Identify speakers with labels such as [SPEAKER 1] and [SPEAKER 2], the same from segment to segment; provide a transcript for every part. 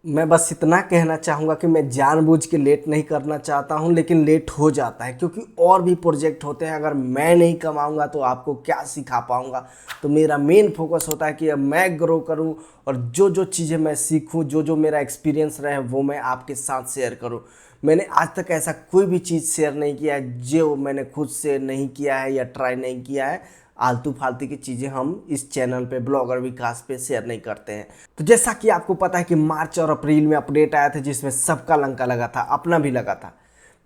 [SPEAKER 1] मैं बस इतना कहना चाहूँगा कि मैं जानबूझ के लेट नहीं करना चाहता हूँ, लेकिन लेट हो जाता है क्योंकि और भी प्रोजेक्ट होते हैं। अगर मैं नहीं कमाऊँगा तो आपको क्या सिखा पाऊँगा। तो मेरा मेन फोकस होता है कि अब मैं ग्रो करूँ और जो जो चीज़ें मैं सीखूँ, जो जो मेरा एक्सपीरियंस रहे वो मैं आपके साथ शेयर करूँ। मैंने आज तक ऐसा कोई भी चीज़ शेयर नहीं किया है जो मैंने खुद से नहीं किया है या ट्राई नहीं किया है। आलतू फालतू की चीज़ें हम इस चैनल पे ब्लॉगर विकास पे शेयर नहीं करते हैं। तो जैसा कि आपको पता है कि मार्च और अप्रैल में अपडेट आया था जिसमें सबका लंका लगा था, अपना भी लगा था।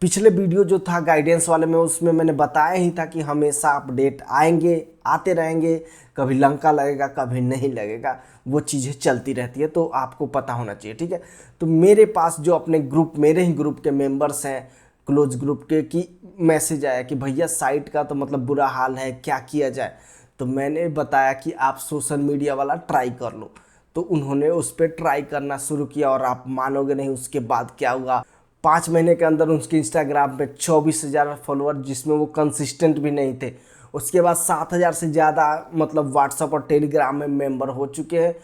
[SPEAKER 1] पिछले वीडियो जो था गाइडेंस वाले में, उसमें मैंने बताया ही था कि हमेशा अपडेट आएंगे, आते रहेंगे, कभी लंका लगेगा कभी नहीं लगेगा, वो चीज़ें चलती रहती है, तो आपको पता होना चाहिए। ठीक है, तो मेरे पास जो अपने ग्रुप, मेरे ही ग्रुप के मेंबर्स हैं, क्लोज ग्रुप के, कि मैसेज आया कि भैया साइट का तो मतलब बुरा हाल है, क्या किया जाए। तो मैंने बताया कि आप सोशल मीडिया वाला ट्राई कर लो। तो उन्होंने उस पर ट्राई करना शुरू किया और आप मानोगे नहीं उसके बाद क्या हुआ। 5 महीने के अंदर उसके इंस्टाग्राम पे 24,000 फॉलोअर, जिसमें वो कंसिस्टेंट भी नहीं थे। उसके बाद 7,000 से ज़्यादा मतलब व्हाट्सअप और टेलीग्राम में मेंबर हो चुके हैं।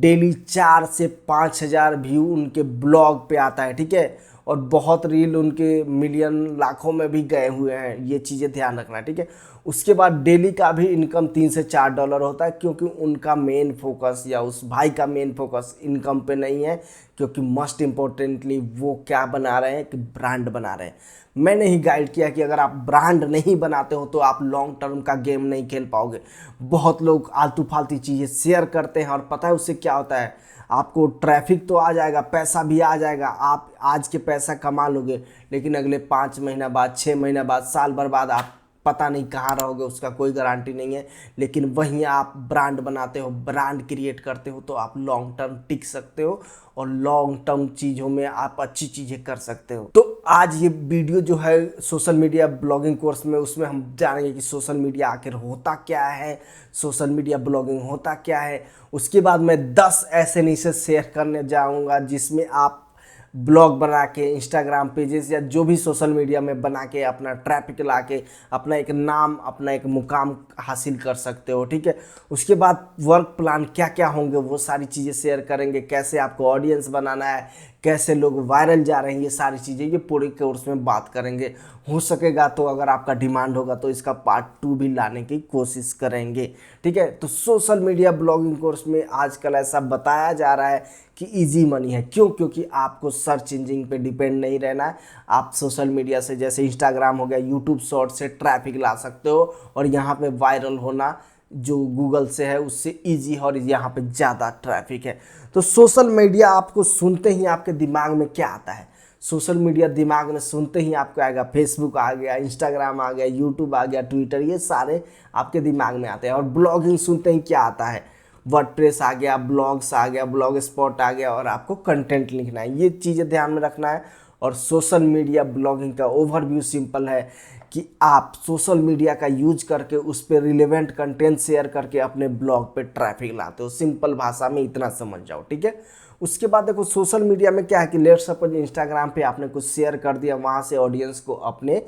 [SPEAKER 1] डेली 4 से 5,000 व्यू उनके ब्लॉग पे आता है। ठीक है, और बहुत रील उनके मिलियन लाखों में भी गए हुए हैं, ये चीज़ें ध्यान रखना। ठीक है, उसके बाद डेली का भी इनकम $3 से $4 होता है, क्योंकि उनका मेन फोकस या उस भाई का मेन फोकस इनकम पे नहीं है, क्योंकि मस्ट इम्पोर्टेंटली वो क्या बना रहे हैं कि ब्रांड बना रहे हैं। मैंने ही गाइड किया कि अगर आप ब्रांड नहीं बनाते हो तो आप लॉन्ग टर्म का गेम नहीं खेल पाओगे। बहुत लोग आलतू फालतू चीज़ें शेयर करते हैं और पता है उससे क्या होता है, आपको ट्रैफिक तो आ जाएगा, पैसा भी आ जाएगा, आप आज के पैसा कमा लोगे, लेकिन अगले 5 महीना बाद, 6 महीना बाद, साल भर बाद आप पता नहीं कहाँ रहोगे, उसका कोई गारंटी नहीं है। लेकिन वहीं आप ब्रांड बनाते हो, ब्रांड क्रिएट करते हो, तो आप लॉन्ग टर्म टिक सकते हो और लॉन्ग टर्म चीज़ों में आप अच्छी चीज़ें कर सकते हो। तो आज ये वीडियो जो है सोशल मीडिया ब्लॉगिंग कोर्स में, उसमें हम जानेंगे कि सोशल मीडिया आखिर होता क्या है, सोशल मीडिया ब्लॉगिंग होता क्या है। उसके बाद मैं 10 ऐसे नीशेस शेयर करने जाऊंगा जिसमें आप ब्लॉग बना के, इंस्टाग्राम पेजेस या जो भी सोशल मीडिया में बना के अपना ट्रैफिक ला के अपना एक नाम, अपना एक मुकाम हासिल कर सकते हो। ठीक है, उसके बाद वर्क प्लान क्या क्या होंगे वो सारी चीज़ें शेयर करेंगे, कैसे आपको ऑडियंस बनाना है, कैसे लोग वायरल जा रहे हैं, ये सारी चीज़ें ये पूरे कोर्स में बात करेंगे। हो सकेगा तो अगर आपका डिमांड होगा तो इसका पार्ट 2 भी लाने की कोशिश करेंगे। ठीक है, तो सोशल मीडिया ब्लॉगिंग कोर्स में आजकल ऐसा बताया जा रहा है कि इजी मनी है। क्यों? क्योंकि आपको सर्च इंजन पे डिपेंड नहीं रहना है। आप सोशल मीडिया से, जैसे इंस्टाग्राम हो गया, यूट्यूब शॉर्ट से ट्रैफिक ला सकते हो और यहाँ पे वायरल होना जो गूगल से है उससे इजी है और यहाँ पे ज़्यादा ट्रैफिक है। तो सोशल मीडिया आपको सुनते ही आपके दिमाग में क्या आता है? सोशल मीडिया दिमाग में सुनते ही आपको आएगा फेसबुक आ गया, इंस्टाग्राम आ गया, यूट्यूब आ गया, ट्विटर, ये सारे आपके दिमाग में आते हैं। और ब्लॉगिंग सुनते ही क्या आता है? वर्डप्रेस आ गया, ब्लॉग्स आ गया, ब्लॉग स्पॉट आ गया, और आपको कंटेंट लिखना है। ये चीज़ें ध्यान में रखना है। और सोशल मीडिया ब्लॉगिंग का ओवरव्यू सिंपल है कि आप सोशल मीडिया का यूज करके उस पर रिलेवेंट कंटेंट शेयर करके अपने ब्लॉग पे ट्रैफिक लाते हो। सिंपल भाषा में इतना समझ जाओ। ठीक है, उसके बाद देखो सोशल मीडिया में क्या है कि लेट सपोज इंस्टाग्राम पे आपने कुछ शेयर कर दिया, वहाँ से ऑडियंस को अपने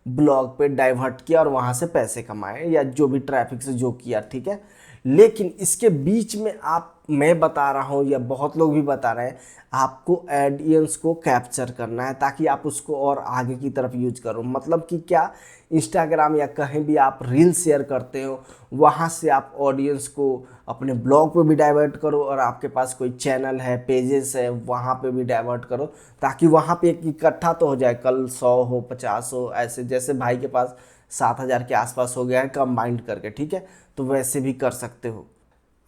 [SPEAKER 1] ब्लॉग पे डाइवर्ट किया और वहाँ से पैसे कमाए या जो भी ट्रैफिक से जो किया। ठीक है, लेकिन इसके बीच में मैं बता रहा हूँ या बहुत लोग भी बता रहे हैं, आपको ऑडियंस को कैप्चर करना है ताकि आप उसको और आगे की तरफ यूज करो। मतलब कि क्या, इंस्टाग्राम या कहीं भी आप रील शेयर करते हो, वहाँ से आप ऑडियंस को अपने ब्लॉग पे भी डाइवर्ट करो, और आपके पास कोई चैनल है, पेजेस है, वहाँ पे भी डाइवर्ट करो, ताकि वहाँ पे एक इकट्ठा तो हो जाए, कल 100 हो, 50 हो, ऐसे जैसे भाई के पास 7,000 के आसपास हो गया है कंबाइंड करके। ठीक है, तो वैसे भी कर सकते हो।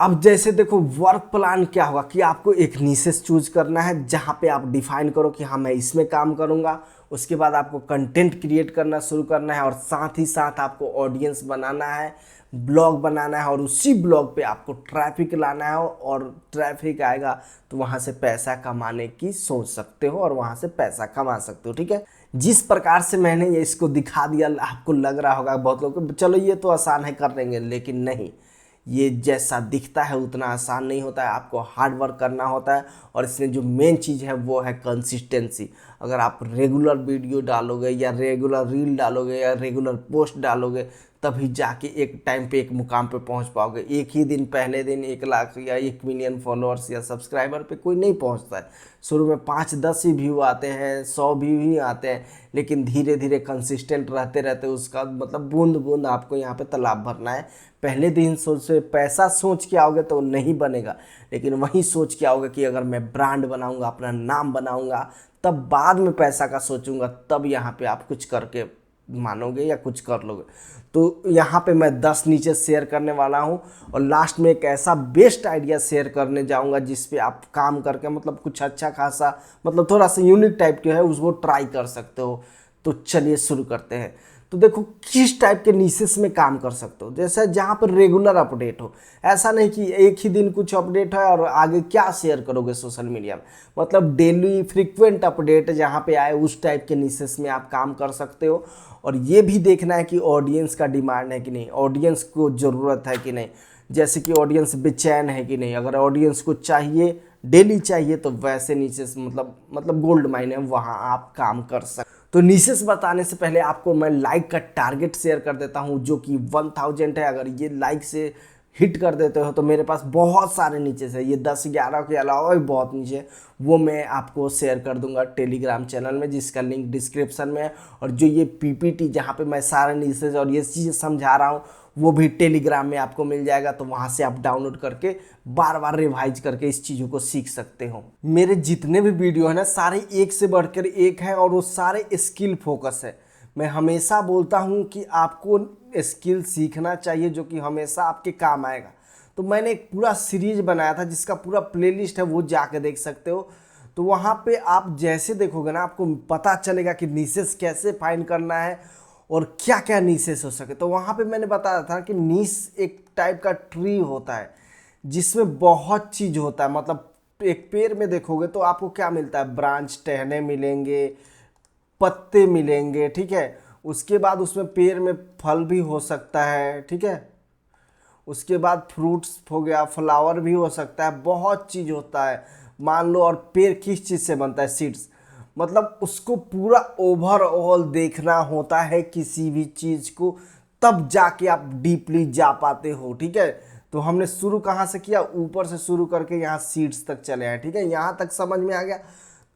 [SPEAKER 1] अब जैसे देखो वर्क प्लान क्या होगा कि आपको एक निशेस चूज करना है जहाँ पे आप डिफाइन करो कि हाँ मैं इसमें काम करूँगा। उसके बाद आपको कंटेंट क्रिएट करना शुरू करना है और साथ ही साथ आपको ऑडियंस बनाना है, ब्लॉग बनाना है, और उसी ब्लॉग पे आपको ट्रैफिक लाना है, और ट्रैफिक आएगा तो वहाँ से पैसा कमाने की सोच सकते हो और वहाँ से पैसा कमा सकते हो। ठीक है, जिस प्रकार से मैंने ये इसको दिखा दिया, आपको लग रहा होगा बहुत लोगों को चलो ये तो आसान है कर लेंगे, लेकिन नहीं, ये जैसा दिखता है उतना आसान नहीं होता है। आपको हार्ड वर्क करना होता है और इसमें जो मेन चीज़ है वो है कंसिस्टेंसी। अगर आप रेगुलर वीडियो डालोगे या रेगुलर रील डालोगे या रेगुलर पोस्ट डालोगे, तभी जाके एक टाइम पे एक मुकाम पे पहुंच पाओगे। एक ही दिन पहले दिन 1 लाख या 1 मिलियन फॉलोअर्स या सब्सक्राइबर पे कोई नहीं पहुंचता है। शुरू में 5-10 ही व्यू आते हैं, 100 व्यू ही आते हैं, लेकिन धीरे धीरे कंसिस्टेंट रहते रहते उसका मतलब बूंद बूंद आपको यहाँ पे तालाब भरना है। पहले दिन से पैसा सोच के आओगे तो नहीं बनेगा, लेकिन वहीं सोच के आओगे कि अगर मैं ब्रांड बनाऊंगा, अपना नाम बनाऊंगा, तब बाद में पैसा का सोचूंगा, तब यहाँ पे आप कुछ करके मानोगे या कुछ कर लोगे। तो यहाँ पे मैं 10 नीचे शेयर करने वाला हूँ और लास्ट में एक ऐसा बेस्ट आइडिया शेयर करने जाऊँगा जिस पे आप काम करके मतलब कुछ अच्छा खासा मतलब थोड़ा सा यूनिक टाइप के है उसको ट्राई कर सकते हो। तो चलिए शुरू करते हैं। तो देखो किस टाइप के नीसेस में काम कर सकते हो, जैसे जहाँ पर रेगुलर अपडेट हो। ऐसा नहीं कि एक ही दिन कुछ अपडेट है और आगे क्या शेयर करोगे सोशल मीडिया में, मतलब डेली फ्रीक्वेंट अपडेट जहाँ पे आए उस टाइप के नीसेस में आप काम कर सकते हो। और ये भी देखना है कि ऑडियंस का डिमांड है कि नहीं, ऑडियंस को ज़रूरत है कि नहीं, जैसे कि ऑडियंस बेचैन है कि नहीं। अगर ऑडियंस को चाहिए, डेली चाहिए, तो वैसे नीसेस मतलब गोल्ड माइन है, वहाँ आप काम कर सकते। तो नीसेस बताने से पहले आपको मैं लाइक का टारगेट शेयर कर देता हूँ जो कि 1000 है। अगर ये लाइक से हिट कर देते हो तो मेरे पास बहुत सारे नीचे से, ये 10-11 के अलावा भी बहुत नीचे, वो मैं आपको शेयर कर दूंगा टेलीग्राम चैनल में, जिसका लिंक डिस्क्रिप्शन में है। और जो ये पीपीटी जहाँ पे मैं सारे नीचे और ये चीज़ें समझा रहा हूँ वो भी टेलीग्राम में आपको मिल जाएगा। तो वहाँ से आप डाउनलोड करके बार बार रिवाइज करके इस चीज़ों को सीख सकते हो। मेरे जितने भी वीडियो है ना सारे एक से बढ़कर एक हैं और वो सारे स्किल फोकस है। मैं हमेशा बोलता हूँ कि आपको स्किल सीखना चाहिए जो कि हमेशा आपके काम आएगा। तो मैंने एक पूरा सीरीज बनाया था जिसका पूरा प्लेलिस्ट है, वो जाके देख सकते हो। तो वहाँ पे आप जैसे देखोगे ना आपको पता चलेगा कि नीसेस कैसे फाइंड करना है और क्या क्या नीसेस हो सके। तो वहाँ पे मैंने बताया था कि नीस एक टाइप का ट्री होता है जिसमें बहुत चीज़ होता है। मतलब एक पेड़ में देखोगे तो आपको क्या मिलता है, ब्रांच, टहने मिलेंगे, पत्ते मिलेंगे, ठीक है। उसके बाद उसमें पेड़ में फल भी हो सकता है, ठीक है। उसके बाद फ्रूट्स हो गया, फ्लावर भी हो सकता है, बहुत चीज़ होता है मान लो। और पेड़ किस चीज़ से बनता है, सीड्स। मतलब उसको पूरा ओवरऑल देखना होता है किसी भी चीज़ को, तब जाके आप डीपली जा पाते हो, ठीक है। तो हमने शुरू कहाँ से किया, ऊपर से शुरू करके यहाँ सीड्स तक चले आए, ठीक है। यहाँ तक समझ में आ गया।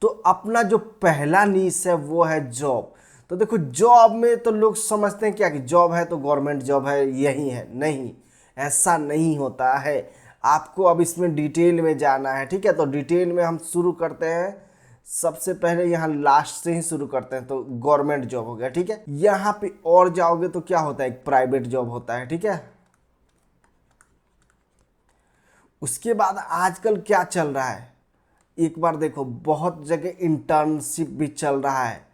[SPEAKER 1] तो अपना जो पहला नीश है वो है जॉब। तो देखो जॉब में तो लोग समझते हैं क्या कि जॉब है तो गवर्नमेंट जॉब है, यही है। नहीं, ऐसा नहीं होता है। आपको अब इसमें डिटेल में जाना है, ठीक है। तो डिटेल में हम शुरू करते हैं, सबसे पहले यहाँ लास्ट से ही शुरू करते हैं। तो गवर्नमेंट जॉब हो गया, ठीक है। यहाँ पे और जाओगे तो क्या होता है, एक प्राइवेट जॉब होता है, ठीक है। उसके बाद आजकल क्या चल रहा है, एक बार देखो बहुत जगह इंटर्नशिप भी चल रहा है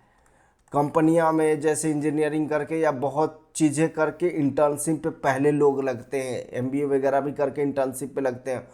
[SPEAKER 1] कंपनियां में, जैसे इंजीनियरिंग करके या बहुत चीज़ें करके इंटर्नशिप पे पहले लोग लगते हैं, एमबीए वगैरह भी करके इंटर्नशिप पे लगते हैं।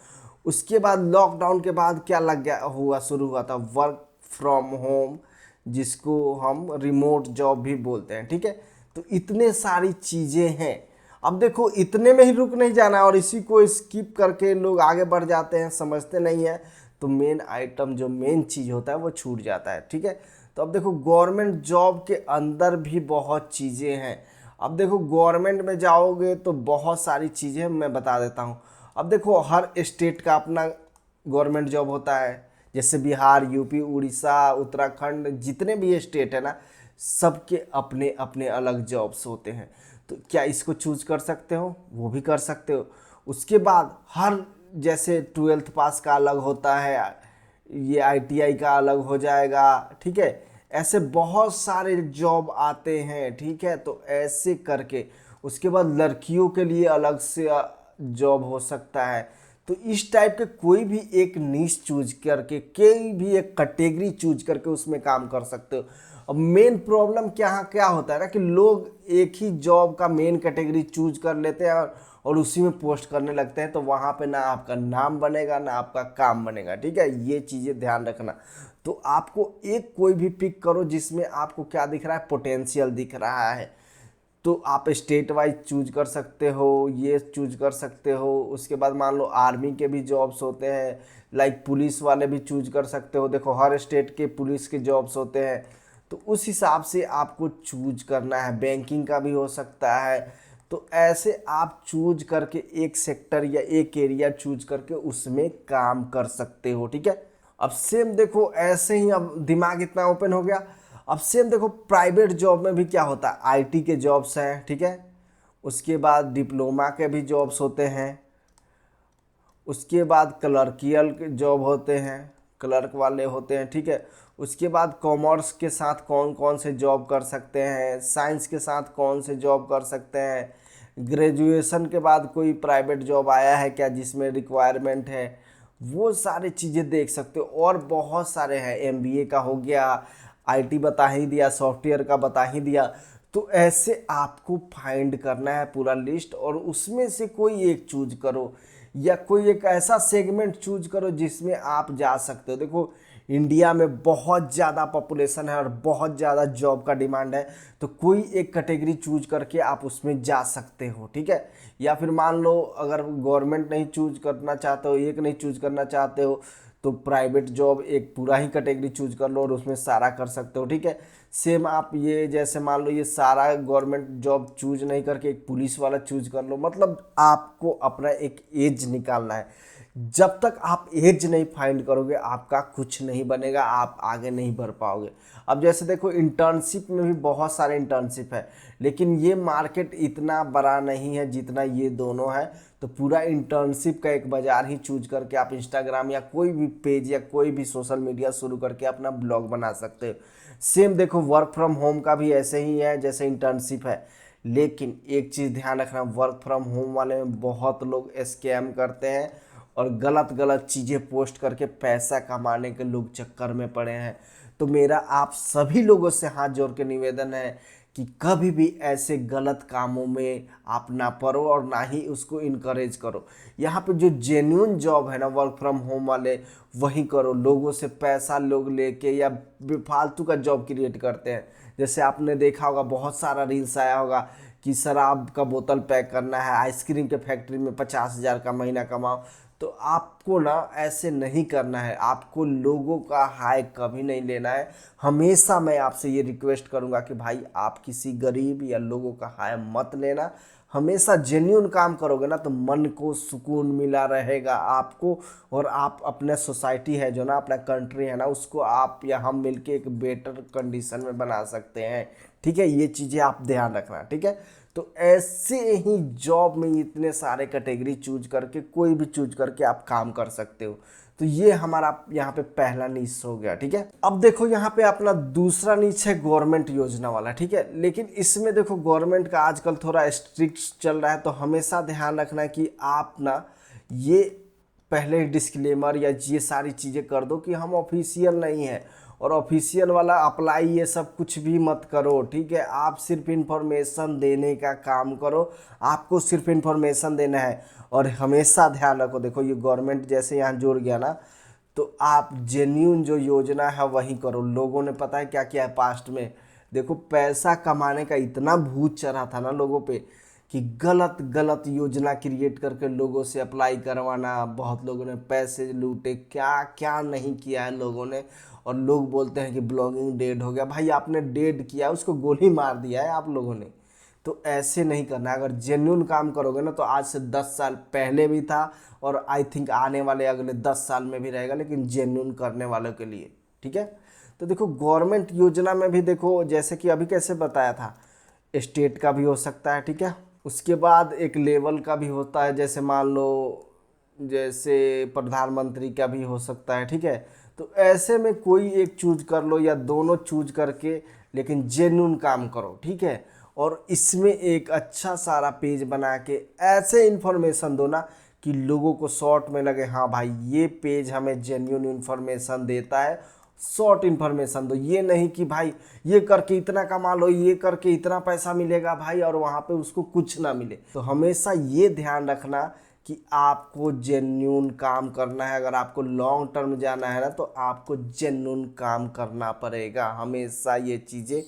[SPEAKER 1] उसके बाद लॉकडाउन के बाद क्या लग गया, शुरू हुआ था वर्क फ्रॉम होम, जिसको हम रिमोट जॉब भी बोलते हैं, ठीक है। तो इतने सारी चीज़ें हैं। अब देखो इतने में ही रुक नहीं जाना है और इसी को स्किप करके लोग आगे बढ़ जाते हैं, समझते नहीं है। तो मेन आइटम जो मेन चीज़ होता है वो छूट जाता है, ठीक है। तो अब देखो गवर्नमेंट जॉब के अंदर भी बहुत चीज़ें हैं। अब देखो गवर्नमेंट में जाओगे तो बहुत सारी चीज़ें मैं बता देता हूँ। अब देखो हर स्टेट का अपना गवर्नमेंट जॉब होता है, जैसे बिहार, यूपी, उड़ीसा, उत्तराखंड, जितने भी स्टेट है ना, सबके अपने अपने अलग जॉब्स होते हैं। तो क्या इसको चूज कर सकते हो, वो भी कर सकते हो। उसके बाद हर जैसे 12th पास का अलग होता है, ये आईटीआई का अलग हो जाएगा, ठीक है। ऐसे बहुत सारे जॉब आते हैं, ठीक है। तो ऐसे करके उसके बाद लड़कियों के लिए अलग से जॉब हो सकता है। तो इस टाइप के कोई भी एक नीश चूज करके, कोई भी एक कैटेगरी चूज करके उसमें काम कर सकते हो। अब मेन प्रॉब्लम क्या होता है ना कि लोग एक ही जॉब का मेन कैटेगरी चूज कर लेते हैं और उसी में पोस्ट करने लगते हैं। तो वहाँ पे ना आपका नाम बनेगा ना आपका काम बनेगा, ठीक है। ये चीज़ें ध्यान रखना। तो आपको एक कोई भी पिक करो जिसमें आपको क्या दिख रहा है, पोटेंशियल दिख रहा है। तो आप स्टेट वाइज चूज कर सकते हो, ये चूज कर सकते हो। उसके बाद मान लो आर्मी के भी जॉब्स होते हैं, लाइक पुलिस वाले भी चूज कर सकते हो। देखो हर स्टेट के पुलिस के जॉब्स होते हैं, तो उस हिसाब से आपको चूज करना है। बैंकिंग का भी हो सकता है। तो ऐसे आप चूज करके एक सेक्टर या एक एरिया चूज करके उसमें काम कर सकते हो, ठीक है। अब सेम देखो ऐसे ही, अब दिमाग इतना ओपन हो गया। अब सेम देखो प्राइवेट जॉब में भी क्या होता है, आईटी के जॉब्स हैं, ठीक है। उसके बाद डिप्लोमा के भी जॉब्स होते हैं। उसके बाद क्लर्कियल के जॉब होते हैं, क्लर्क वाले होते हैं, ठीक है। उसके बाद कॉमर्स के साथ कौन कौन से जॉब कर सकते हैं, साइंस के साथ कौन से जॉब कर सकते हैं, ग्रेजुएशन के बाद कोई प्राइवेट जॉब आया है क्या जिसमें रिक्वायरमेंट है, वो सारी चीज़ें देख सकते हो। और बहुत सारे हैं, एमबीए का हो गया, आईटी बता ही दिया, सॉफ्टवेयर का बता ही दिया। तो ऐसे आपको फाइंड करना है पूरा लिस्ट, और उसमें से कोई एक चूज करो या कोई एक ऐसा सेगमेंट चूज करो जिसमें आप जा सकते हो। देखो इंडिया में बहुत ज़्यादा पॉपुलेशन है और बहुत ज़्यादा जॉब का डिमांड है, तो कोई एक कैटेगरी चूज करके आप उसमें जा सकते हो, ठीक है। या फिर मान लो अगर गवर्नमेंट नहीं चूज करना चाहते हो, एक नहीं चूज करना चाहते हो, तो प्राइवेट जॉब एक पूरा ही कैटेगरी चूज कर लो और उसमें सारा कर सकते हो, ठीक है। सेम आप ये जैसे मान लो ये सारा गवर्नमेंट जॉब चूज नहीं करके एक पुलिस वाला चूज कर लो, मतलब आपको अपना एक एज निकालना है। जब तक आप एज नहीं फाइंड करोगे आपका कुछ नहीं बनेगा, आप आगे नहीं बढ़ पाओगे। अब जैसे देखो इंटर्नशिप में भी बहुत सारे इंटर्नशिप है, लेकिन ये मार्केट इतना बड़ा नहीं है जितना ये दोनों है। तो पूरा इंटर्नशिप का एक बाजार ही चूज करके आप इंस्टाग्राम या कोई भी पेज या कोई भी सोशल मीडिया शुरू करके अपना ब्लॉग बना सकते हो। सेम देखो वर्क फ्रॉम होम का भी ऐसे ही है जैसे इंटर्नशिप है, लेकिन एक चीज़ ध्यान रखना, वर्क फ्रॉम होम वाले में बहुत लोग स्कैम करते हैं और गलत गलत चीज़ें पोस्ट करके पैसा कमाने के लोग चक्कर में पड़े हैं। तो मेरा आप सभी लोगों से हाथ जोड़ के निवेदन है कि कभी भी ऐसे गलत कामों में आप ना पड़ो और ना ही उसको इनकरेज करो। यहाँ पे जो जेन्युइन जॉब है ना वर्क फ्रॉम होम वाले, वही करो। लोगों से पैसा लोग लेके या फालतू का जॉब क्रिएट करते हैं। जैसे आपने देखा होगा, बहुत सारा रील्स आया होगा कि शराब का बोतल पैक करना है, आइसक्रीम के फैक्ट्री में 50,000 का महीना कमाओ। तो आपको ना ऐसे नहीं करना है, आपको लोगों का हाय कभी नहीं लेना है। हमेशा मैं आपसे ये रिक्वेस्ट करूंगा कि भाई आप किसी गरीब या लोगों का हाय मत लेना। हमेशा जेन्युइन काम करोगे ना तो मन को सुकून मिला रहेगा आपको, और आप अपने सोसाइटी है जो ना, अपना कंट्री है ना, उसको आप या हम मिलके एक बेटर कंडीशन में बना सकते हैं, ठीक है। ये चीज़ें आप ध्यान रखना, ठीक है। तो ऐसे ही जॉब में इतने सारे कैटेगरी चूज करके कोई भी चूज करके आप काम कर सकते हो। तो ये हमारा यहाँ पे पहला नीच हो गया, ठीक है। अब देखो यहाँ पे अपना दूसरा नीच है गवर्नमेंट योजना वाला, ठीक है। लेकिन इसमें देखो गवर्नमेंट का आजकल थोड़ा स्ट्रिक्ट चल रहा है, तो हमेशा ध्यान रखना कि आप ना ये पहले डिस्क्लेमर या ये सारी चीज़ें कर दो कि हम ऑफिशियल नहीं है, और ऑफिशियल वाला अप्लाई ये सब कुछ भी मत करो, ठीक है। आप सिर्फ इन्फॉर्मेशन देने का काम करो, आपको सिर्फ इन्फॉर्मेशन देना है। और हमेशा ध्यान रखो, देखो ये गवर्नमेंट जैसे यहाँ जुड़ गया ना, तो आप जेन्यून जो योजना है वही करो। लोगों ने पता है क्या किया है पास्ट में, देखो पैसा कमाने का इतना भूत चढ़ा था ना लोगों पे कि गलत गलत योजना क्रिएट करके लोगों से अप्लाई करवाना, बहुत लोगों ने पैसे लूटे, क्या क्या नहीं किया है लोगों ने। और लोग बोलते हैं कि ब्लॉगिंग डेड हो गया। भाई आपने डेड किया, उसको गोली मार दिया है आप लोगों ने। तो ऐसे नहीं करना है। अगर जेन्युइन काम करोगे ना तो आज से 10 साल पहले भी था, और आई थिंक आने वाले अगले 10 साल में भी रहेगा, लेकिन जेन्युइन करने वालों के लिए, ठीक है। तो देखो गवर्नमेंट योजना में भी देखो, जैसे कि अभी कैसे बताया था, स्टेट का भी हो सकता है, ठीक है। उसके बाद एक लेवल का भी होता है, जैसे मान लो जैसे प्रधानमंत्री का भी हो सकता है, ठीक है। तो ऐसे में कोई एक चूज कर लो या दोनों चूज करके, लेकिन जेन्युइन काम करो, ठीक है। और इसमें एक अच्छा सारा पेज बना के ऐसे इन्फॉर्मेशन दो ना कि लोगों को शॉर्ट में लगे, हाँ भाई ये पेज हमें जेन्युइन इन्फॉर्मेशन देता है। शॉर्ट इन्फॉर्मेशन दो, ये नहीं कि भाई ये करके इतना कमा लो, ये करके इतना पैसा मिलेगा भाई, और वहाँ पे उसको कुछ ना मिले। तो हमेशा ये ध्यान रखना कि आपको जेन्यून काम करना है। अगर आपको लॉन्ग टर्म जाना है ना तो आपको जेन्यून काम करना पड़ेगा, हमेशा ये चीज़ें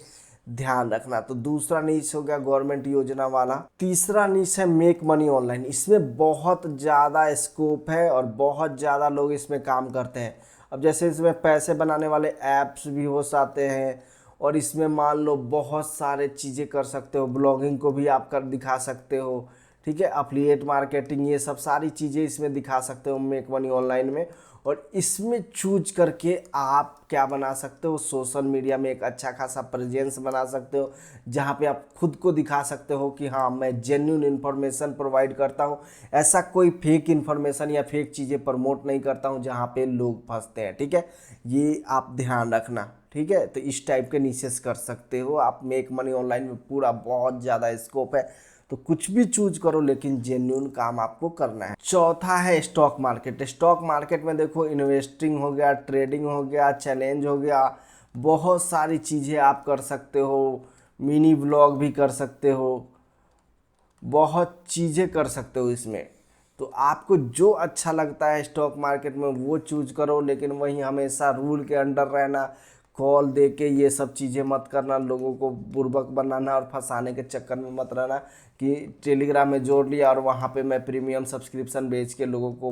[SPEAKER 1] ध्यान रखना। तो दूसरा नीच हो गया गवर्नमेंट योजना वाला। तीसरा नीच है मेक मनी ऑनलाइन। इसमें बहुत ज़्यादा स्कोप है और बहुत ज़्यादा लोग इसमें काम करते हैं। अब जैसे इसमें पैसे बनाने वाले ऐप्स भी हो सकते हैं, और इसमें मान लो बहुत सारे चीज़ें कर सकते हो, ब्लॉगिंग को भी आप कर दिखा सकते हो, ठीक है, अफिलिएट मार्केटिंग, ये सब सारी चीज़ें इसमें दिखा सकते हो मेक मनी ऑनलाइन में। और इसमें चूज करके आप क्या बना सकते हो, सोशल मीडिया में एक अच्छा खासा प्रेजेंस बना सकते हो, जहाँ पे आप खुद को दिखा सकते हो कि हाँ मैं जेन्युइन इन्फॉर्मेशन प्रोवाइड करता हूँ, ऐसा कोई फेक इन्फॉर्मेशन या फेक चीज़ें प्रमोट नहीं करता हूँ जहाँ पे लोग फंसते हैं, ठीक है, ये आप ध्यान रखना, ठीक है। तो इस टाइप के नीशेस कर सकते हो आप मेक मनी ऑनलाइन में, पूरा बहुत ज़्यादा स्कोप है, तो कुछ भी चूज करो लेकिन जेन्युइन काम आपको करना है। चौथा है स्टॉक मार्केट। स्टॉक मार्केट में देखो इन्वेस्टिंग हो गया, ट्रेडिंग हो गया, चैलेंज हो गया, बहुत सारी चीज़ें आप कर सकते हो, मिनी ब्लॉग भी कर सकते हो, बहुत चीज़ें कर सकते हो इसमें। तो आपको जो अच्छा लगता है स्टॉक मार्केट में वो चूज करो, लेकिन वहीं हमेशा रूल के अंडर रहना, कॉल दे के ये सब चीज़ें मत करना, लोगों को बुर्बक बनाना और फंसाने के चक्कर में मत रहना कि टेलीग्राम में जोड़ लिया और वहाँ पे मैं प्रीमियम सब्सक्रिप्शन बेच के लोगों को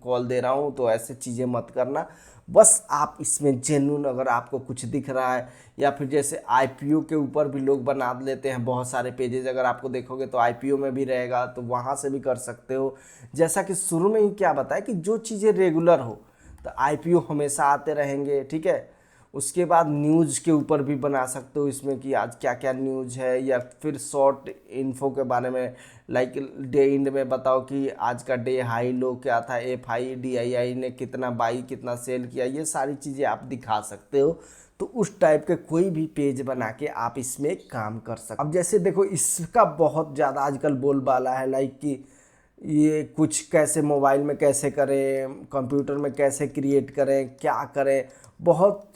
[SPEAKER 1] कॉल दे रहा हूँ, तो ऐसे चीज़ें मत करना। बस आप इसमें जेन्युइन अगर आपको कुछ दिख रहा है, या फिर जैसे आईपीओ के ऊपर भी लोग बना लेते हैं बहुत सारे पेजेस, अगर आपको देखोगे तो आईपीओ में भी रहेगा, तो वहाँ से भी कर सकते हो। जैसा कि शुरू में ही क्या बताया कि जो चीज़ें रेगुलर हो, तो आईपीओ हमेशा आते रहेंगे, ठीक है। उसके बाद न्यूज़ के ऊपर भी बना सकते हो इसमें कि आज क्या क्या न्यूज़ है, या फिर शॉर्ट इन्फो के बारे में, लाइक डे इंड में बताओ कि आज का डे हाई लो क्या था, FIDII ने कितना बाई कितना सेल किया, ये सारी चीज़ें आप दिखा सकते हो। तो उस टाइप के कोई भी पेज बना के आप इसमें काम कर सकते। अब जैसे देखो इसका बहुत ज़्यादा आजकल बोलबाला है, लाइक कि ये कुछ कैसे मोबाइल में कैसे करें, कंप्यूटर में कैसे क्रिएट करें, क्या करें, बहुत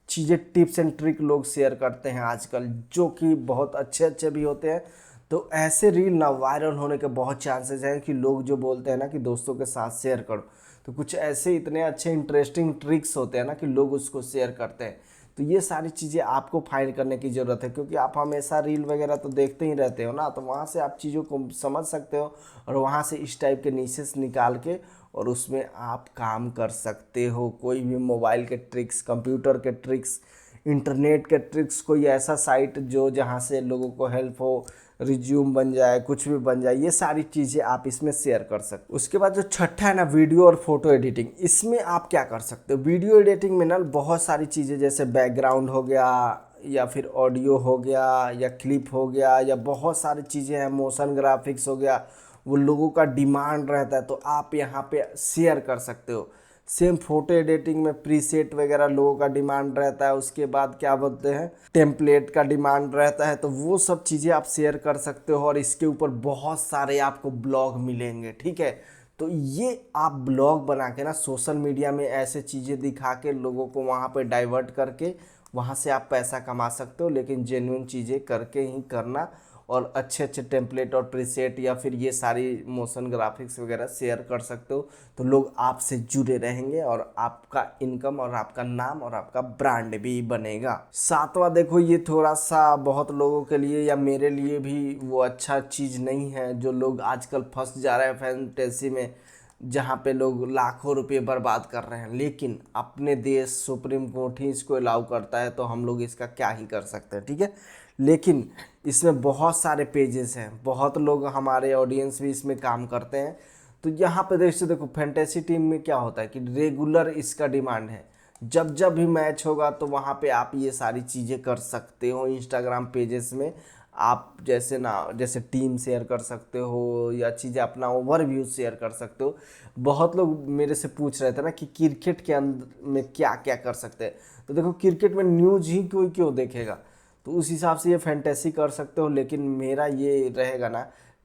[SPEAKER 1] चीज़ें टिप्स एंड ट्रिक लोग शेयर करते हैं आजकल, जो कि बहुत अच्छे अच्छे भी होते हैं। तो ऐसे रील ना वायरल होने के बहुत चांसेस हैं कि लोग जो बोलते हैं ना कि दोस्तों के साथ शेयर करो, तो कुछ ऐसे इतने अच्छे इंटरेस्टिंग ट्रिक्स होते हैं ना कि लोग उसको शेयर करते हैं। तो ये सारी चीज़ें आपको फाइंड करने की ज़रूरत है, क्योंकि आप हमेशा रील वगैरह तो देखते ही रहते हो ना, तो वहाँ से आप चीज़ों को समझ सकते हो और वहाँ से इस टाइप के नीशेस निकाल के और उसमें आप काम कर सकते हो। कोई भी मोबाइल के ट्रिक्स, कंप्यूटर के ट्रिक्स, इंटरनेट के ट्रिक्स, कोई ऐसा साइट जो जहाँ से लोगों को हेल्प हो, रिज्यूम बन जाए, कुछ भी बन जाए, ये सारी चीज़ें आप इसमें शेयर कर सकते हो। उसके बाद जो छठा है ना, वीडियो और फोटो एडिटिंग, इसमें आप क्या कर सकते हो। वीडियो एडिटिंग में ना बहुत सारी चीज़ें, जैसे बैकग्राउंड हो गया, या फिर ऑडियो हो गया, या क्लिप हो गया, या बहुत सारी चीज़ें हैं, मोशन ग्राफिक्स हो गया, वो लोगों का डिमांड रहता है, तो आप यहाँ पे शेयर कर सकते हो। सेम फोटो एडिटिंग में प्रीसेट वगैरह लोगों का डिमांड रहता है, उसके बाद क्या बोलते हैं, टेम्पलेट का डिमांड रहता है, तो वो सब चीज़ें आप शेयर कर सकते हो और इसके ऊपर बहुत सारे आपको ब्लॉग मिलेंगे, ठीक है। तो ये आप ब्लॉग बना के ना सोशल मीडिया में ऐसे चीज़ें दिखा के लोगों को वहाँ पे डाइवर्ट करके वहाँ से आप पैसा कमा सकते हो, लेकिन जेन्युइन चीज़ें करके ही करना, और अच्छे अच्छे टेम्पलेट और प्रीसेट या फिर ये सारी मोशन ग्राफिक्स वगैरह शेयर कर सकते हो, तो लोग आपसे जुड़े रहेंगे और आपका इनकम और आपका नाम और आपका ब्रांड भी बनेगा। सातवां देखो, ये थोड़ा सा बहुत लोगों के लिए या मेरे लिए भी वो अच्छा चीज़ नहीं है, जो लोग आजकल फंस जा रहे हैं फैंटेसी में, जहाँ पे लोग लाखों रुपए बर्बाद कर रहे हैं, लेकिन अपने देश सुप्रीम कोर्ट ही इसको अलाउ करता है, तो हम लोग इसका क्या ही कर सकते हैं, ठीक है। लेकिन इसमें बहुत सारे पेजेस हैं, बहुत लोग हमारे ऑडियंस भी इसमें काम करते हैं। तो यहाँ पे देखो फैंटेसी टीम में क्या होता है कि रेगुलर इसका डिमांड है, जब जब भी मैच होगा तो वहाँ पे आप ये सारी चीज़ें कर सकते हो। इंस्टाग्राम पेजेस में आप जैसे टीम शेयर कर सकते हो, या चीज़ें अपना ओवरव्यू शेयर कर सकते हो। बहुत लोग मेरे से पूछ रहे थे ना कि क्रिकेट के अंदर में क्या क्या कर सकते हैं, तो देखो क्रिकेट में न्यूज़ ही कोई क्यों देखेगा, तो उस हिसाब से ये फैंटेसी कर सकते हो। लेकिन मेरा ये रहेगा ना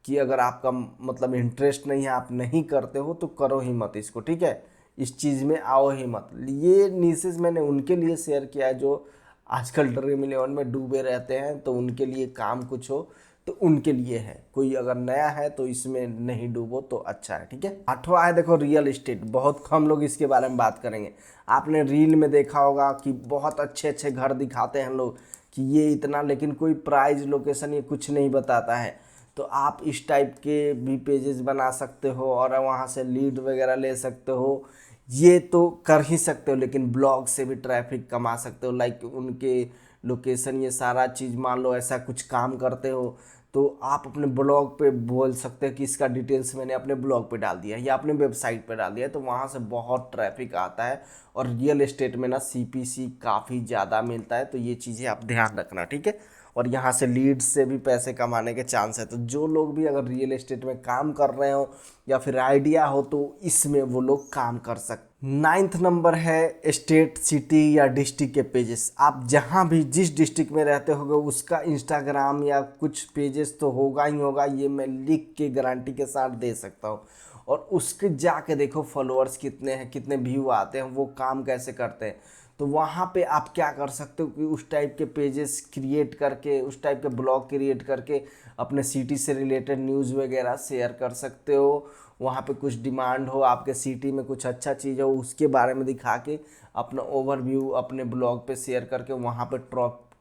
[SPEAKER 1] कि अगर आपका मतलब इंटरेस्ट नहीं है, आप नहीं करते हो, तो करो ही मत इसको, ठीक है, इस चीज़ में आओ ही मत। ये न्यूज़ मैंने उनके लिए शेयर किया है जो आजकल ड्रीम इलेवन में डूबे रहते हैं, तो उनके लिए काम कुछ हो तो उनके लिए है। कोई अगर नया है तो इसमें नहीं डूबो तो अच्छा है, ठीक है। आठवां है देखो रियल इस्टेट, बहुत कम लोग इसके बारे में बात करेंगे। आपने रील में देखा होगा कि बहुत अच्छे अच्छे घर दिखाते हैं लोग कि ये इतना, लेकिन कोई प्राइस लोकेशन ये कुछ नहीं बताता है। तो आप इस टाइप के भी पेजेस बना सकते हो और वहाँ से लीड वगैरह ले सकते हो, ये तो कर ही सकते हो, लेकिन ब्लॉग से भी ट्रैफिक कमा सकते हो। लाइक उनके लोकेशन, ये सारा चीज़, मान लो ऐसा कुछ काम करते हो तो आप अपने ब्लॉग पे बोल सकते हैं कि इसका डिटेल्स मैंने अपने ब्लॉग पे डाल दिया या अपने वेबसाइट पे डाल दिया, तो वहाँ से बहुत ट्रैफिक आता है। और रियल एस्टेट में ना सीपीसी काफ़ी ज़्यादा मिलता है, तो ये चीज़ें आप ध्यान रखना, ठीक है। और यहाँ से लीड्स से भी पैसे कमाने के चांस है। तो जो लोग भी अगर रियल एस्टेट में काम कर रहे हो या फिर आइडिया हो तो इसमें वो लोग काम कर सकते। 9th नंबर है स्टेट, सिटी या डिस्ट्रिक्ट के पेजेस। आप जहाँ भी जिस डिस्ट्रिक्ट में रहते होगे उसका इंस्टाग्राम या कुछ पेजेस तो होगा ही होगा, ये मैं लिख के गारंटी के साथ दे सकता हूँ। और उसके जाके देखो फॉलोअर्स कितने हैं, कितने व्यू आते हैं, वो काम कैसे करते हैं। तो वहाँ पे आप क्या कर सकते हो कि उस टाइप के पेजेस क्रिएट करके, उस टाइप के ब्लॉग क्रिएट करके अपने सिटी से रिलेटेड न्यूज़ वगैरह शेयर कर सकते हो। वहाँ पे कुछ डिमांड हो, आपके सिटी में कुछ अच्छा चीज़ हो, उसके बारे में दिखा के अपना ओवरव्यू अपने ब्लॉग पे शेयर करके वहाँ पे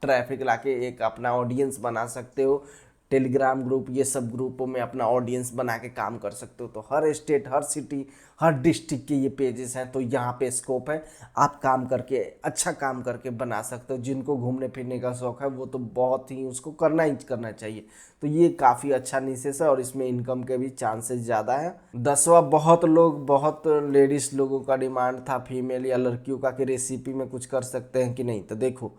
[SPEAKER 1] ट्रैफिक लाके एक अपना ऑडियंस बना सकते हो। टेलीग्राम ग्रुप, ये सब ग्रुपों में अपना ऑडियंस बना के काम कर सकते हो। तो हर स्टेट, हर सिटी, हर डिस्ट्रिक्ट के ये पेजेस हैं, तो यहाँ पे स्कोप है। आप काम करके, अच्छा काम करके बना सकते हो। जिनको घूमने फिरने का शौक है वो तो बहुत ही, उसको करना ही करना चाहिए। तो ये काफ़ी अच्छा निशेष है और इसमें इनकम के भी चांसेस ज़्यादा है। 10वां, बहुत लेडीज़ लोगों का डिमांड था, फीमेल या लड़कियों का, कि रेसिपी में कुछ कर सकते हैं कि नहीं। तो देखो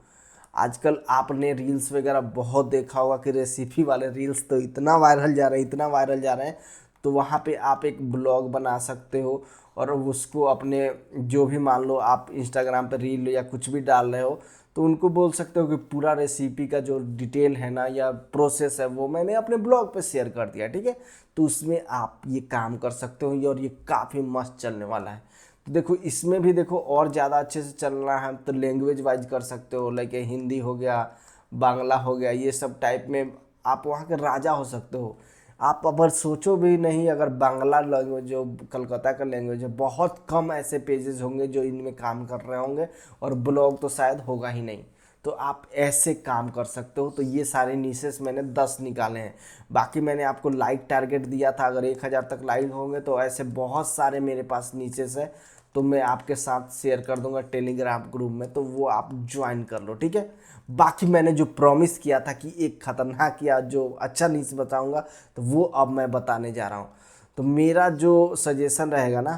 [SPEAKER 1] आजकल आपने रील्स वगैरह बहुत देखा होगा कि रेसिपी वाले रील्स तो इतना वायरल जा रहे हैं, इतना वायरल जा रहे हैं। तो वहाँ पे आप एक ब्लॉग बना सकते हो और उसको अपने, जो भी मान लो आप इंस्टाग्राम पे रील या कुछ भी डाल रहे हो, तो उनको बोल सकते हो कि पूरा रेसिपी का जो डिटेल है ना या प्रोसेस है वो मैंने अपने ब्लॉग पे शेयर कर दिया, ठीक है। तो उसमें आप ये काम कर सकते हो और ये काफ़ी मस्त चलने वाला है। तो देखो इसमें भी देखो और ज़्यादा अच्छे से चलना है तो लैंग्वेज वाइज कर सकते हो। लाइक हिंदी हो गया, बांग्ला हो गया, ये सब टाइप में आप वहाँ के राजा हो सकते हो। आप अगर सोचो भी नहीं, अगर बांग्ला लैंग्वेज जो कलकत्ता का लैंग्वेज है, बहुत कम ऐसे पेजेस होंगे जो इनमें काम कर रहे होंगे, और ब्लॉग तो शायद होगा ही नहीं। तो आप ऐसे काम कर सकते हो। तो ये सारे नीसेस मैंने 10 निकाले हैं। बाकी मैंने आपको लाइक टारगेट दिया था, अगर 1000 तक लाइक होंगे तो ऐसे बहुत सारे मेरे पास नीसेस है, तो मैं आपके साथ शेयर कर दूंगा टेलीग्राम ग्रुप में, तो वो आप ज्वाइन कर लो, ठीक है। बाकी मैंने जो प्रॉमिस किया था कि एक खतरनाक या जो अच्छा न्यूज़ बताऊंगा, तो वो अब मैं बताने जा रहा हूँ। तो मेरा जो सजेशन रहेगा ना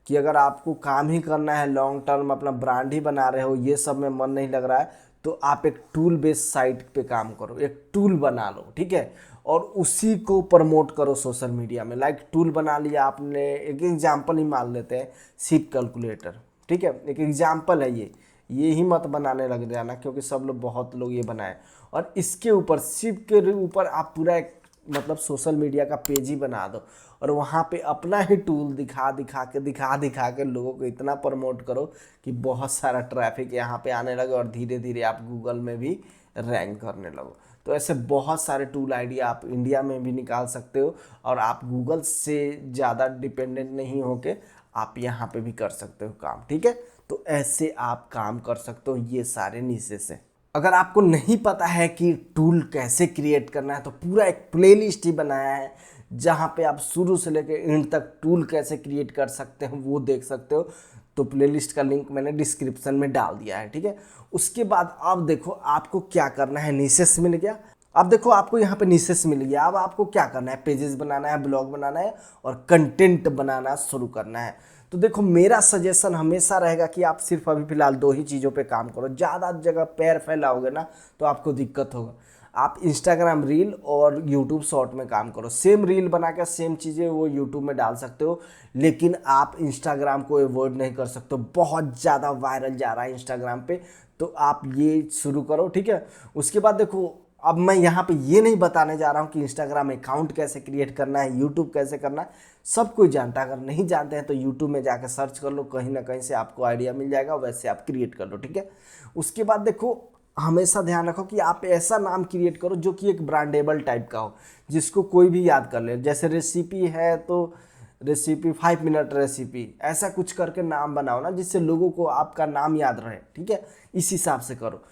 [SPEAKER 1] कि अगर आपको काम ही करना है, लॉन्ग टर्म अपना ब्रांड ही बना रहे हो, ये सब में मन नहीं लग रहा है, तो आप एक टूल बेस्ड साइट पे काम करो, एक टूल बना लो, ठीक है। और उसी को प्रमोट करो सोशल मीडिया में। लाइक टूल बना लिया आपने, एक एग्जांपल ही मान लेते हैं, शिप कैलकुलेटर, ठीक है, एक एग्जांपल है ये ही मत बनाने लग जाना, क्योंकि सब लोग, बहुत लोग ये बनाए। और इसके ऊपर, शिप के ऊपर आप पूरा एक मतलब सोशल मीडिया का पेज ही बना दो और वहाँ पे अपना ही टूल दिखा के लोगों को इतना प्रमोट करो कि बहुत सारा ट्रैफिक यहाँ पे आने लगे और धीरे धीरे आप गूगल में भी रैंक करने लगो। तो ऐसे बहुत सारे टूल आइडिया आप इंडिया में भी निकाल सकते हो और आप गूगल से ज़्यादा डिपेंडेंट नहीं होके आप यहाँ पे भी कर सकते हो काम, ठीक है। तो ऐसे आप काम कर सकते हो ये सारे नीचे से। अगर आपको नहीं पता है कि टूल कैसे क्रिएट करना है, तो पूरा एक प्लेलिस्ट ही बनाया है जहाँ पे आप शुरू से लेकर एंड तक टूल कैसे क्रिएट कर सकते हैं वो देख सकते हो। तो प्लेलिस्ट का लिंक मैंने डिस्क्रिप्शन में डाल दिया है, ठीक है। उसके बाद अब देखो आपको क्या करना है, निशेष मिल गया। अब देखो आपको यहाँ पे निशेष मिल गया, अब आपको क्या करना है, पेजेस बनाना है, ब्लॉग बनाना है और कंटेंट बनाना शुरू करना है। तो देखो मेरा सजेशन हमेशा रहेगा कि आप सिर्फ अभी फिलहाल 2 ही चीज़ों पे काम करो। ज़्यादा जगह पैर फैलाओगे ना तो आपको दिक्कत होगा। आप इंस्टाग्राम रील और यूट्यूब शॉर्ट में काम करो। सेम रील बना के सेम चीज़ें वो यूट्यूब में डाल सकते हो, लेकिन आप इंस्टाग्राम को अवॉइड नहीं कर सकते। बहुत ज़्यादा वायरल जा रहा है इंस्टाग्राम पे, तो आप ये शुरू करो, ठीक है। उसके बाद देखो अब मैं यहाँ पे ये नहीं बताने जा रहा हूँ कि इंस्टाग्राम अकाउंट कैसे क्रिएट करना है, यूट्यूब कैसे करना है, सब कोई जानता है। अगर नहीं जानते हैं तो यूट्यूब में जाकर सर्च कर लो, कहीं ना कहीं से आपको आइडिया मिल जाएगा, वैसे आप क्रिएट कर लो, ठीक है। उसके बाद देखो हमेशा ध्यान रखो कि आप ऐसा नाम क्रिएट करो जो कि एक ब्रांडेबल टाइप का हो, जिसको कोई भी याद कर ले। जैसे रेसिपी है तो रेसिपी 5 मिनट रेसिपी, ऐसा कुछ करके नाम बनाओ ना जिससे लोगों को आपका नाम याद रहे, ठीक है। इस हिसाब से करो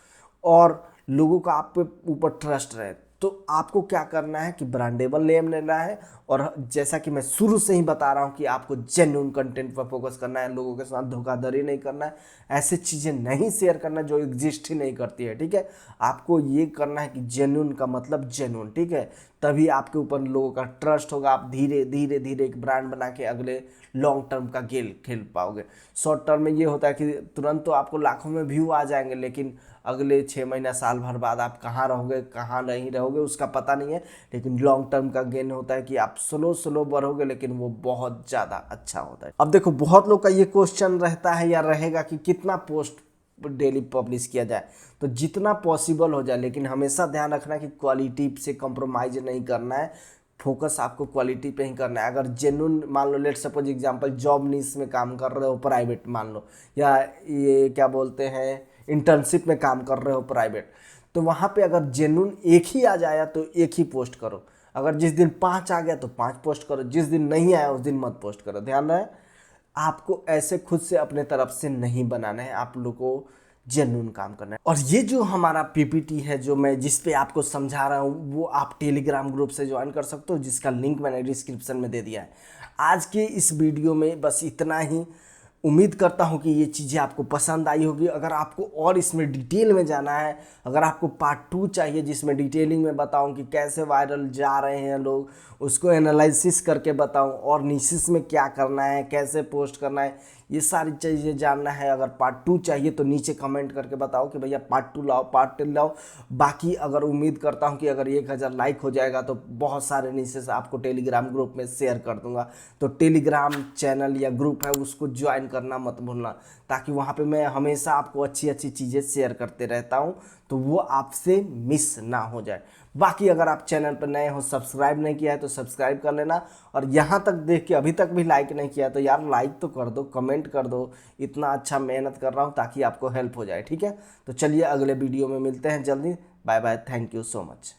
[SPEAKER 1] और लोगों का आप पे ऊपर ट्रस्ट रहे। तो तो आपको क्या करना है कि ब्रांडेबल नेम लेना है, और जैसा कि मैं शुरू से ही बता रहा हूँ कि आपको जेन्युइन कंटेंट पर फोकस करना है, लोगों के साथ धोखाधड़ी नहीं करना है, ऐसे चीज़ें नहीं शेयर करना जो एग्जिस्ट ही नहीं करती है। ठीक है, आपको ये करना है कि जेन्युइन का मतलब जेन्युइन। ठीक है, तभी आपके ऊपर लोगों का ट्रस्ट होगा, आप धीरे धीरे धीरे एक ब्रांड बना के अगले लॉन्ग टर्म का गेम खेल पाओगे। शॉर्ट टर्म में ये होता है कि तुरंत तो आपको लाखों में व्यू आ जाएंगे, लेकिन अगले 6 महीना साल भर बाद आप कहाँ रहोगे कहाँ नहीं रहोगे उसका पता नहीं है। लेकिन लॉन्ग टर्म का गेन होता है कि आप स्लो स्लो बढ़ोगे, लेकिन वो बहुत ज़्यादा अच्छा होता है। अब देखो, बहुत लोग का ये क्वेश्चन रहता है या रहेगा कि कितना पोस्ट डेली पब्लिश किया जाए। तो जितना पॉसिबल हो जाए, लेकिन हमेशा ध्यान रखना कि क्वालिटी से कंप्रोमाइज़ नहीं करना है, फोकस आपको क्वालिटी पे ही करना है। अगर जेन्युइन, मान लो लेट सपोज एग्जांपल, जॉब नीश में काम कर रहे हो प्राइवेट मान लो, या ये क्या बोलते हैं इंटर्नशिप में काम कर रहे हो प्राइवेट, तो वहाँ पे अगर जेन्युइन एक ही आ जाए तो एक ही पोस्ट करो। अगर जिस दिन 5 आ गया तो 5 पोस्ट करो, जिस दिन नहीं आया उस दिन मत पोस्ट करो। ध्यान रहे, आपको ऐसे खुद से अपने तरफ से नहीं बनाना है, आप लोग को जेन्युइन काम करना है। और ये जो हमारा पीपीटी है जो मैं जिस पे आपको समझा रहा हूँ, वो आप टेलीग्राम ग्रुप से ज्वाइन कर सकते हो, जिसका लिंक मैंने डिस्क्रिप्शन में दे दिया है। आज के इस वीडियो में बस इतना ही। उम्मीद करता हूँ कि ये चीज़ें आपको पसंद आई होगी। अगर आपको और इसमें डिटेल में जाना है, अगर आपको पार्ट 2 चाहिए जिसमें डिटेलिंग में बताऊँ कि कैसे वायरल जा रहे हैं लोग, उसको एनालिसिस करके बताऊँ, और निशिस में क्या करना है, कैसे पोस्ट करना है, ये सारी चीज़ें जानना है, अगर पार्ट 2 चाहिए तो नीचे कमेंट करके बताओ कि भैया पार्ट 2 लाओ, पार्ट 2 लाओ। बाकी अगर उम्मीद करता हूँ कि अगर 1000 लाइक हो जाएगा तो बहुत सारे निशिस आपको टेलीग्राम ग्रुप में शेयर कर दूंगा। तो टेलीग्राम चैनल या ग्रुप है उसको ज्वाइन करना मत भूलना, ताकि वहाँ पे मैं हमेशा आपको अच्छी अच्छी चीज़ें शेयर करते रहता हूँ, तो वो आपसे मिस ना हो जाए। बाकी अगर आप चैनल पर नए हो, सब्सक्राइब नहीं किया है तो सब्सक्राइब कर लेना, और यहाँ तक देख के अभी तक भी लाइक नहीं किया तो यार लाइक तो कर दो, कमेंट कर दो। इतना अच्छा मेहनत कर रहा हूँ ताकि आपको हेल्प हो जाए। ठीक है, तो चलिए अगले वीडियो में मिलते हैं जल्दी। Bye bye, thank you so much.